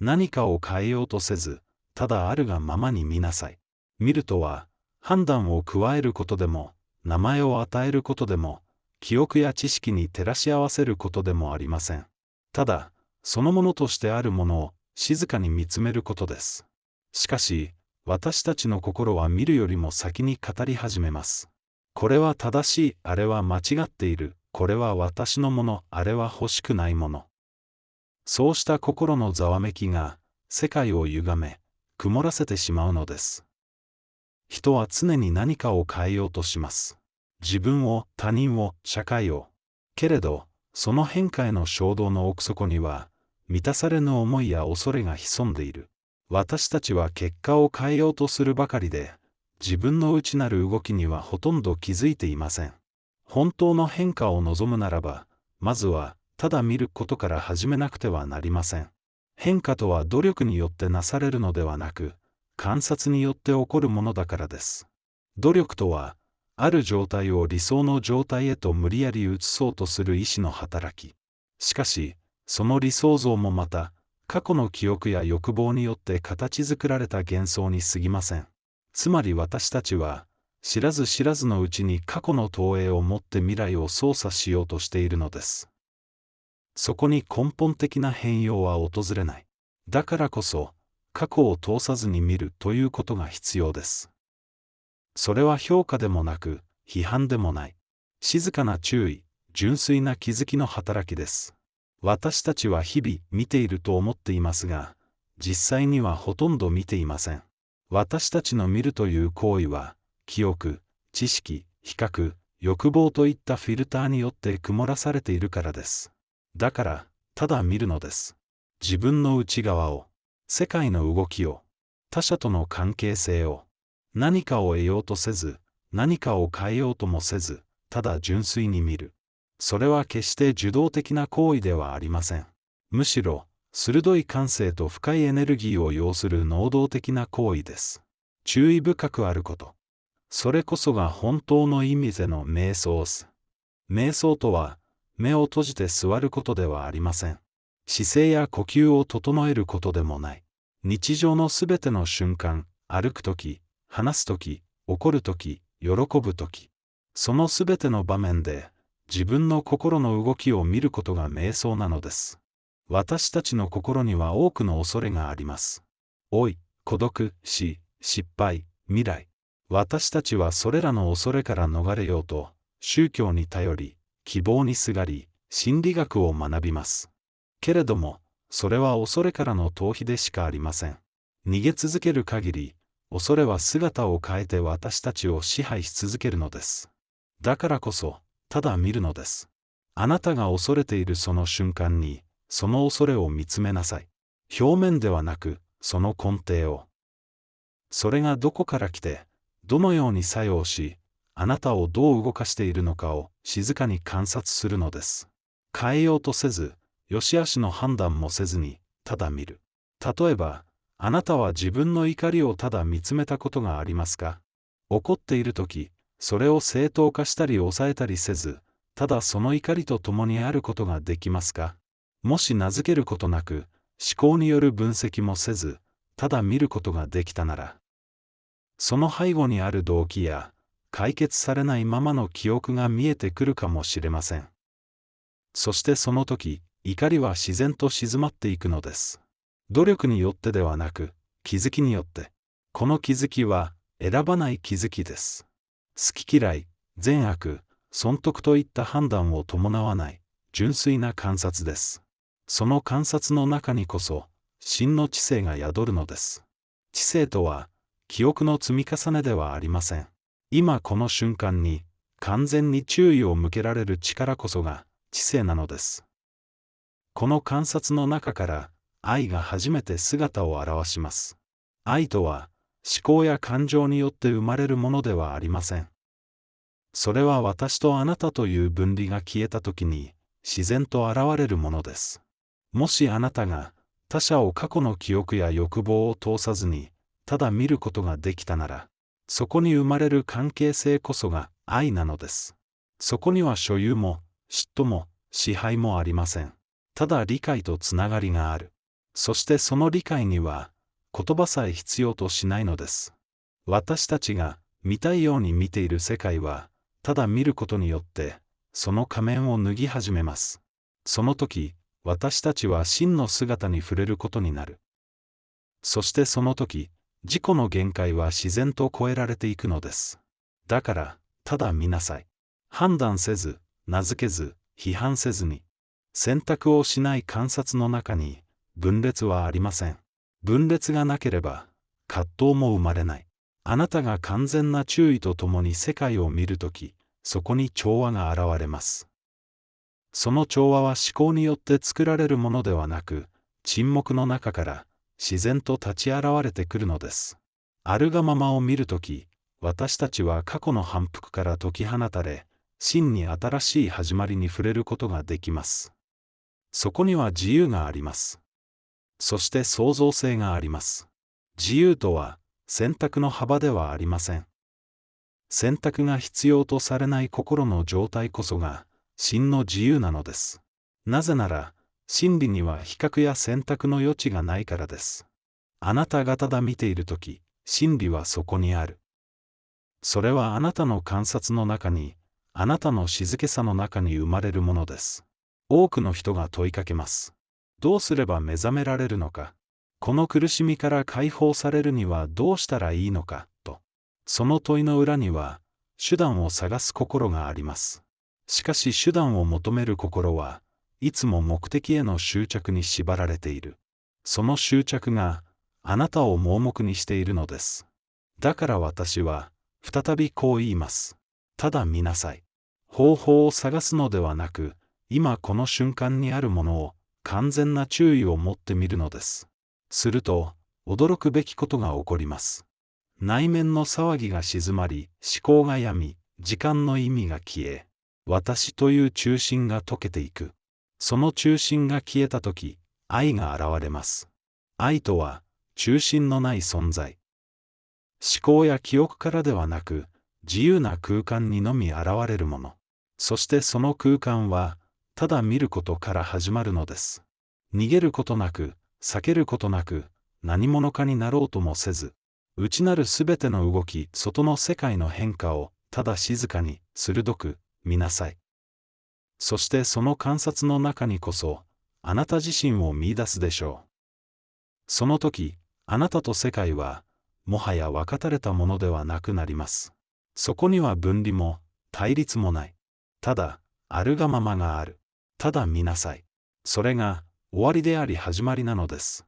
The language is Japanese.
何かを変えようとせず、ただあるがままに見なさい。見るとは、判断を加えることでも、名前を与えることでも、記憶や知識に照らし合わせることでもありません。ただ、そのものとしてあるものを静かに見つめることです。しかし、私たちの心は見るよりも先に語り始めます。これは正しい、あれは間違っている、これは私のもの、あれは欲しくないもの。そうした心のざわめきが、世界を歪め、曇らせてしまうのです。人は常に何かを変えようとします。自分を、他人を、社会を。けれど、その変化への衝動の奥底には、満たされぬ思いや恐れが潜んでいる。私たちは結果を変えようとするばかりで、自分の内なる動きにはほとんど気づいていません。本当の変化を望むならば、まずは、ただ見ることから始めなくてはなりません。変化とは努力によってなされるのではなく、観察によって起こるものだからです。努力とは、ある状態を理想の状態へと無理やり移そうとする意志の働き。しかし、その理想像もまた、過去の記憶や欲望によって形作られた幻想に過ぎません。つまり私たちは、知らず知らずのうちに過去の投影をもって未来を操作しようとしているのです。そこに根本的な変容は訪れない。だからこそ、過去を通さずに見るということが必要です。それは評価でもなく、批判でもない。静かな注意、純粋な気づきの働きです。私たちは日々見ていると思っていますが、実際にはほとんど見ていません。私たちの見るという行為は、記憶、知識、比較、欲望といったフィルターによって曇らされているからです。だから、ただ見るのです。自分の内側を、世界の動きを、他者との関係性を、何かを得ようとせず、何かを変えようともせず、ただ純粋に見る。それは決して受動的な行為ではありません。むしろ、鋭い感性と深いエネルギーを要する能動的な行為です。注意深くあること。それこそが本当の意味での瞑想です。瞑想とは、目を閉じて座ることではありません。姿勢や呼吸を整えることでもない。日常のすべての瞬間、歩くとき、話すとき、怒るとき、喜ぶとき、そのすべての場面で、自分の心の動きを見ることが瞑想なのです。私たちの心には多くの恐れがあります。老い、孤独、死、失敗、未来。私たちはそれらの恐れから逃れようと、宗教に頼り、希望にすがり、心理学を学びます。けれども、それは恐れからの逃避でしかありません。逃げ続ける限り、恐れは姿を変えて私たちを支配し続けるのです。だからこそ、ただ見るのです。あなたが恐れているその瞬間に、その恐れを見つめなさい。表面ではなく、その根底を。それがどこから来て、どのように作用し、あなたをどう動かしているのかを静かに観察するのです。変えようとせず、良し悪しの判断もせずに、ただ見る。例えば、あなたは自分の怒りをただ見つめたことがありますか？怒っているとき、それを正当化したり抑えたりせず、ただその怒りと共にあることができますか？もし名付けることなく、思考による分析もせず、ただ見ることができたなら、その背後にある動機や、解決されないままの記憶が見えてくるかもしれません。そしてその時、怒りは自然と静まっていくのです。努力によってではなく、気づきによって。この気づきは、選ばない気づきです。好き嫌い、善悪、損得といった判断を伴わない、純粋な観察です。その観察の中にこそ、真の知性が宿るのです。知性とは、記憶の積み重ねではありません。今この瞬間に、完全に注意を向けられる力こそが、知性なのです。この観察の中から、愛が初めて姿を現します。愛とは、思考や感情によって生まれるものではありません。それは私とあなたという分離が消えたときに、自然と現れるものです。もしあなたが、他者を過去の記憶や欲望を通さずに、ただ見ることができたなら、そこに生まれる関係性こそが愛なのです。そこには所有も、嫉妬も、支配もありません。ただ理解とつながりがある。そしてその理解には、言葉さえ必要としないのです。私たちが見たいように見ている世界は、ただ見ることによって、その仮面を脱ぎ始めます。その時、私たちは真の姿に触れることになる。そしてその時、自己の限界は自然と超えられていくのです。だから、ただ見なさい。判断せず、名付けず、批判せずに。選択をしない観察の中に、分裂はありません。分裂がなければ、葛藤も生まれない。あなたが完全な注意とともに世界を見るとき、そこに調和が現れます。その調和は思考によって作られるものではなく、沈黙の中から自然と立ち現れてくるのです。あるがままを見るとき、私たちは過去の反復から解き放たれ、真に新しい始まりに触れることができます。そこには自由があります。そして創造性があります。自由とは選択の幅ではありません。選択が必要とされない心の状態こそが真の自由なのです。なぜなら、真理には比較や選択の余地がないからです。あなたがただ見ているとき、真理はそこにある。それはあなたの観察の中に、あなたの静けさの中に生まれるものです。多くの人が問いかけます。どうすれば目覚められるのか。この苦しみから解放されるにはどうしたらいいのか、と。その問いの裏には、手段を探す心があります。しかし手段を求める心はいつも目的への執着に縛られている。その執着があなたを盲目にしているのです。だから私は再びこう言います。ただ見なさい。方法を探すのではなく、今この瞬間にあるものを完全な注意を持ってみるのです。すると、驚くべきことが起こります。内面の騒ぎが静まり、思考が病み、時間の意味が消え、私という中心が溶けていく。その中心が消えたとき、愛が現れます。愛とは、中心のない存在。思考や記憶からではなく、自由な空間にのみ現れるもの。そしてその空間は、ただ見ることから始まるのです。逃げることなく、避けることなく、何者かになろうともせず、内なるすべての動き、外の世界の変化を、ただ静かに、鋭く、見なさい。そしてその観察の中にこそ、あなた自身を見出すでしょう。その時、あなたと世界は、もはや分かたれたものではなくなります。そこには分離も、対立もない。ただ、あるがままがある。ただ見なさい。それが、終わりであり始まりなのです。